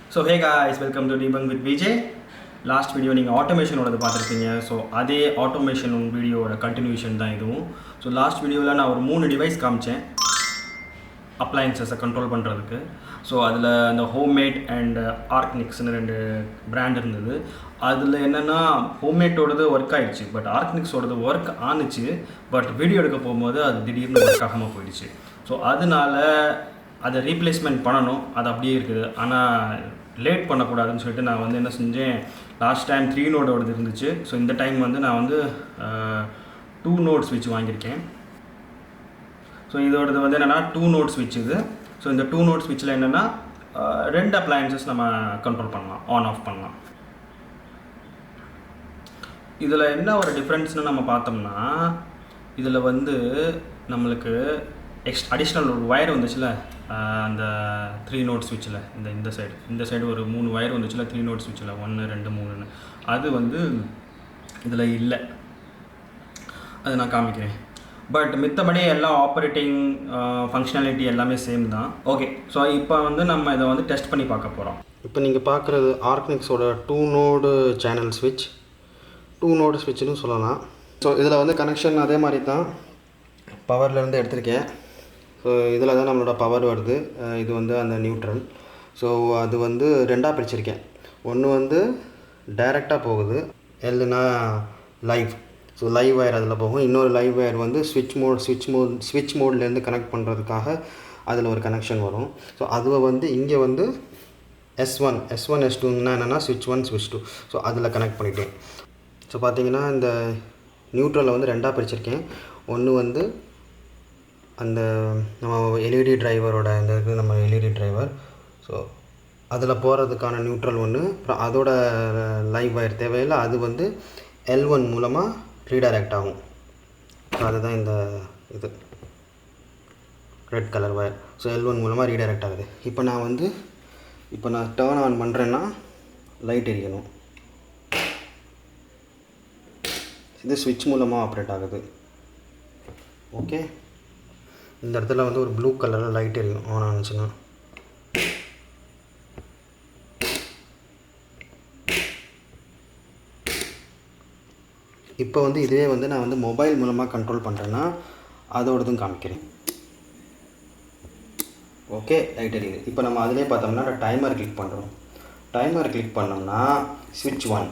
So hey guys, welcome to Debunk with Vijay. Last video நீங்கள் ஆட்டோமேஷனோடது பார்த்துருப்பீங்க. So அதே automation வீடியோவோட கண்டினியூஷன் தான் இதுவும். ஸோ லாஸ்ட் வீடியோவில் நான் ஒரு 3 டிவைஸ் காமிச்சேன் அப்ளையன்சஸை கண்ட்ரோல் பண்ணுறதுக்கு. ஸோ அதில் அந்த ஹோம்மேட் அண்ட் ஆர்க்னிக்ஸ்னு 2 பிராண்ட் இருந்தது. அதில் என்னென்னா ஹோம்மேட்டோடது ஒர்க் ஆகிடுச்சு, பட் ஆர்க்னிக்ஸோடது ஒர்க் ஆணுச்சு. பட் வீடியோ எடுக்க போகும்போது அது திடீர்னு ஒர்க் ஆகாமல் போயிடுச்சு. ஸோ அதனால் அதை ரீப்ளேஸ்மெண்ட் பண்ணணும், அது அப்படியே இருக்குது. ஆனால் லேட் பண்ணக்கூடாதுன்னு சொல்லிட்டு நான் வந்து என்ன செஞ்சேன், லாஸ்ட் டைம் 3 நோடோடது இருந்துச்சு. ஸோ இந்த டைம் வந்து நான் வந்து 2 நோட் ஸ்விட்ச் வாங்கியிருக்கேன். ஸோ இதோடது வந்து என்னென்னா 2 நோட் ஸ்விட்ச் இது. ஸோ இந்த 2 நோட் ஸ்விட்சில் என்னென்னா 2 அப்ளையன்சஸ் நம்ம கண்ட்ரோல் பண்ணலாம், ஆன் ஆஃப் பண்ணலாம். இதில் என்ன ஒரு டிஃப்ரென்ஸ்னு நம்ம பார்த்தோம்னா, இதில் வந்து நம்மளுக்கு அடிஷ்னல் ஒரு ஒயர் வந்துச்சுல, அந்த 3 நோட் ஸ்விட்சில் இந்த சைடு ஒரு 3 ஒயர் வந்துச்சுல 3 நோட் ஸ்விட்சில் 1 2 3ன்னு, அது வந்து இதில் இல்லை. அது நான் காமிக்கிறேன். பட் மித்தபடி எல்லா ஆப்ரேட்டிங் ஃபங்க்ஷனாலிட்டி எல்லாமே சேம் தான். ஓகே, ஸோ இப்போ வந்து நம்ம இதை வந்து டெஸ்ட் பண்ணி பார்க்க போகிறோம். இப்போ நீங்கள் பார்க்குறது ஆர்க்னிக்ஸோட 2 நோடு சேனல் ஸ்விட்ச், 2 நோடு ஸ்விட்ச்னு சொல்லலாம். ஸோ இதில் வந்து கனெக்ஷன் அதே மாதிரி தான், பவர்லேருந்து எடுத்திருக்கேன். ஸோ இதில் தான் நம்மளோட பவர் வருது. இது வந்து அந்த நியூட்ரல். ஸோ அது வந்து 2ஆக பிரிச்சிருக்கேன். ஒன்று வந்து டைரெக்டாக போகுது, எல்லுனா லைவ். ஸோ லைவ் வயர் அதில் போகும். இன்னொரு லைவ் வயர் வந்து ஸ்விட்ச் மோட்லேருந்து கனெக்ட் பண்ணுறதுக்காக அதில் ஒரு கனெக்ஷன் வரும். ஸோ அதுவை வந்து இங்கே வந்து S1 S2ன்னா என்னென்னா ஸ்விட்ச் 1 ஸ்விட்ச் 2. ஸோ அதில் கனெக்ட் பண்ணிட்டேன். ஸோ பார்த்தீங்கன்னா இந்த நியூட்ரலை வந்து 2ஆக பிரிச்சிருக்கேன். ஒன்று வந்து அந்த நம்ம எல்இடி டிரைவரோட இந்த இருக்குது, நம்ம எல்இடி டிரைவர். ஸோ அதில் போகிறதுக்கான நியூட்ரல் ஒன்று, அப்புறம் அதோட லைவ் வயர் தேவையில்லை, அது வந்து L1 மூலமாக ரீடைரக்ட் ஆகும். ஸோ அதுதான் இந்த இது red colour wire. So L1 மூலமாக ரீடைரக்ட் ஆகுது. இப்போ நான் டர்ன் ஆன் பண்ணுறேன்னா லைட் எரியணும். இது ஸ்விட்ச் மூலமாக ஆப்ரேட் ஆகுது. ஓகே, இந்த இடத்துல வந்து ஒரு ப்ளூ கலரில் லைட் எரியும் ஆன் ஆனிச்சுன்னா. இப்போ வந்து இதுவே வந்து நான் வந்து மொபைல் மூலமாக கண்ட்ரோல் பண்ணுறேன்னா அதோடதும் காமிக்கிறேன். ஓகே, லைட் எரியுது. இப்போ நம்ம அதிலே பார்த்தோம்னா டைமர் கிளிக் பண்ணுறோம். டைமர் கிளிக் பண்ணோம்னா ஸ்விட்ச் 1.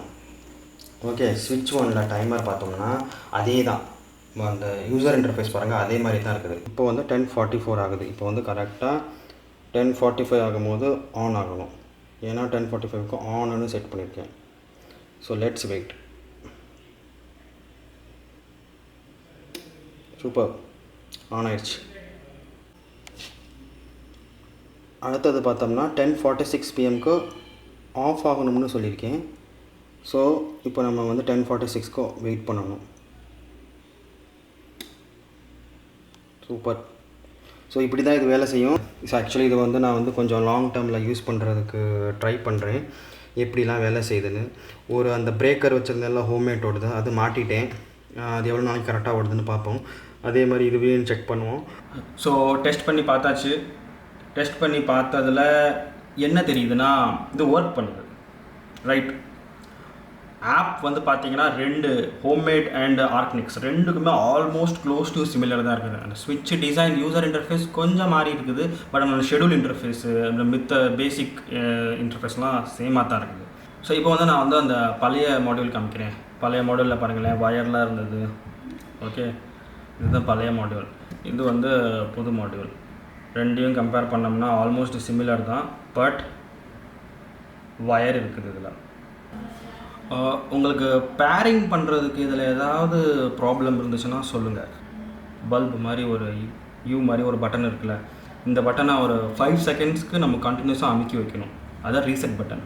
ஓகே, ஸ்விட்ச் 1ல் டைமர் பார்த்தோம்னா அதே தான், அந்த யூசர் இன்டர்ஃபேஸ் பாருங்கள், அதே மாதிரி தான் இருக்குது. இப்போ வந்து 10:44 ஆகுது. இப்போ வந்து கரெக்டாக 10:45 ஆகும்போது ஆன் ஆகணும். ஏன்னா 10:45க்கு ஆன்னு செட் பண்ணியிருக்கேன். So let's wait. Super, on ஆயிடுச்சு. அடுத்தது பார்த்தோம்னா 10:46 PM ஆஃப் ஆகணும்னு சொல்லியிருக்கேன். ஸோ இப்போ நம்ம வந்து 10:46க்கு வெயிட் பண்ணணும். சூப்பர். ஸோ இப்படி தான் இது வேலை செய்யும். ஸோ ஆக்சுவலி இது வந்து நான் வந்து கொஞ்சம் லாங் டேர்மில் யூஸ் பண்ணுறதுக்கு ட்ரை பண்ணுறேன், எப்படிலாம் வேலை செய்யுதுன்னு. ஒரு அந்த பிரேக்கர் வச்சுருந்தெல்லாம் ஹோம்மேட்டோடுது, அது மாட்டிட்டேன். அது எவ்வளோ நாளைக்கு கரெக்டாக ஓடுதுன்னு பார்ப்போம். அதே மாதிரி இதுவே செக் பண்ணுவோம். ஸோ டெஸ்ட் பண்ணி பார்த்தாச்சு. டெஸ்ட் பண்ணி பார்த்ததில் என்ன தெரியுதுன்னா, இது ஒர்க் பண்ணுது. ரைட், ஆப் வந்து பார்த்தீங்கன்னா 2 ஹோம்மேட் அண்ட் ஆர்க்னிக்ஸ் ரெண்டுக்குமே ஆல்மோஸ்ட் க்ளோஸ் டு சிமிலர் தான் இருக்குது. அந்த ஸ்விட்ச் டிசைன், யூசர் இன்டர்ஃபேஸ் கொஞ்சம் மாறி இருக்குது. பட் அந்த ஷெடியூல் இன்டர்ஃபேஸு, அந்த மித்த பேசிக் இன்டர்ஃபேஸ்லாம் சேமாக தான் இருக்குது. ஸோ இப்போ வந்து நான் வந்து அந்த பழைய மாடியூல் காமிக்கிறேன். பழைய மாடியூலில் பாருங்களேன், வயர்லாம் இருந்தது. ஓகே, இதுதான் பழைய மாடியூல். இது வந்து புது மாடியூல். ரெண்டையும் கம்பேர் பண்ணோம்னா ஆல்மோஸ்ட் சிமிலர் தான், பட் வயர் இருக்குது இதில். உங்களுக்கு பேரிங் பண்ணுறதுக்கு இதில் ஏதாவது ப்ராப்ளம் இருந்துச்சுன்னா சொல்லுங்கள். பல்பு மாதிரி ஒரு யூ மாதிரி ஒரு பட்டன் இருக்குல்ல, இந்த பட்டனை ஒரு 5 செகண்ட்ஸ்க்கு நம்ம கண்டினியூஸாக அமுக்கி வைக்கணும். அதான் ரீசெட் பட்டன்.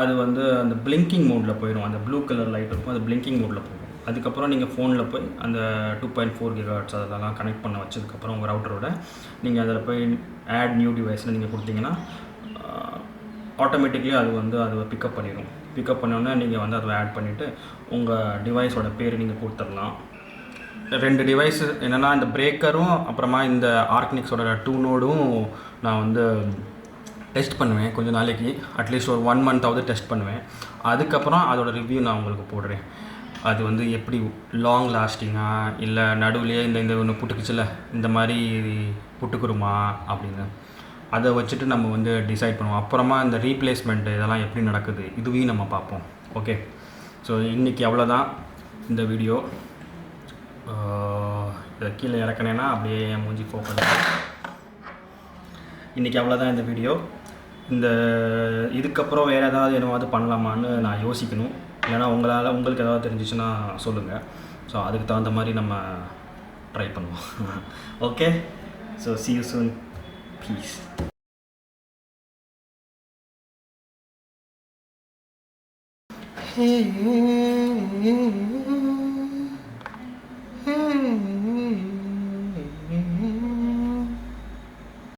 அது வந்து அந்த பிளிங்கிங் மோடில் போயிடும். அந்த ப்ளூ கலர் லைட் இருக்கும், அது பிளிங்கிங் மோடில் போயிடும். அதுக்கப்புறம் நீங்கள் ஃபோனில் போய் அந்த 2.4 GHz அதெல்லாம் கனெக்ட் பண்ண வச்சதுக்கப்புறம் உங்கள் ரவுட்டரோட நீங்கள் அதில் போய் ஆட் நியூ டிவைஸ்னு நீங்கள் கொடுத்தீங்கன்னா ஆட்டோமேட்டிக்லி அது வந்து அதை பிக்கப் பண்ணிடும். பிக்கப் பண்ணோன்னே நீங்கள் வந்து அதை ஆட் பண்ணிவிட்டு உங்கள் டிவைஸோட பேர் நீங்கள் கொடுத்துடலாம். 2 டிவைஸு என்னென்னா, இந்த பிரேக்கரும் அப்புறமா இந்த ஆர்க்னிக்ஸோட 2 நோடும் நான் வந்து டெஸ்ட் பண்ணுவேன் கொஞ்சம் நாளைக்கு, அட்லீஸ்ட் ஒரு 1 மந்த்தாவது டெஸ்ட் பண்ணுவேன். அதுக்கப்புறம் அதோடய ரிவ்யூ நான் உங்களுக்கு போடுறேன். அது வந்து எப்படி லாங் லாஸ்டிங்காக இல்லை நடுவுலையே இந்த ஒன்று புட்டுக்குச்சுல இந்த மாதிரி புட்டுக்குருமா அப்படின்னு அதை வச்சுட்டு நம்ம வந்து டிசைட் பண்ணுவோம். அப்புறமா இந்த ரீப்ளேஸ்மெண்ட்டு இதெல்லாம் எப்படி நடக்குது இதுவையும் நம்ம பார்ப்போம். ஓகே, ஸோ இன்றைக்கி அவ்வளோதான் இந்த வீடியோ. இதை கீழே இறக்கினேன்னா அப்படியே என் மூஞ்சி ஃபோக்கஸ். இன்றைக்கி அவ்வளோதான் இந்த வீடியோ. இதுக்கப்புறம் வேறு ஏதாவது பண்ணலாமான்னு நான் யோசிக்கணும். இல்லைனா உங்களுக்கு ஏதாவது தெரிஞ்சிச்சுன்னா சொல்லுங்கள். ஸோ அதுக்கு தகுந்த மாதிரி நம்ம ட்ரை பண்ணுவோம். Okay, so see you soon. Peace.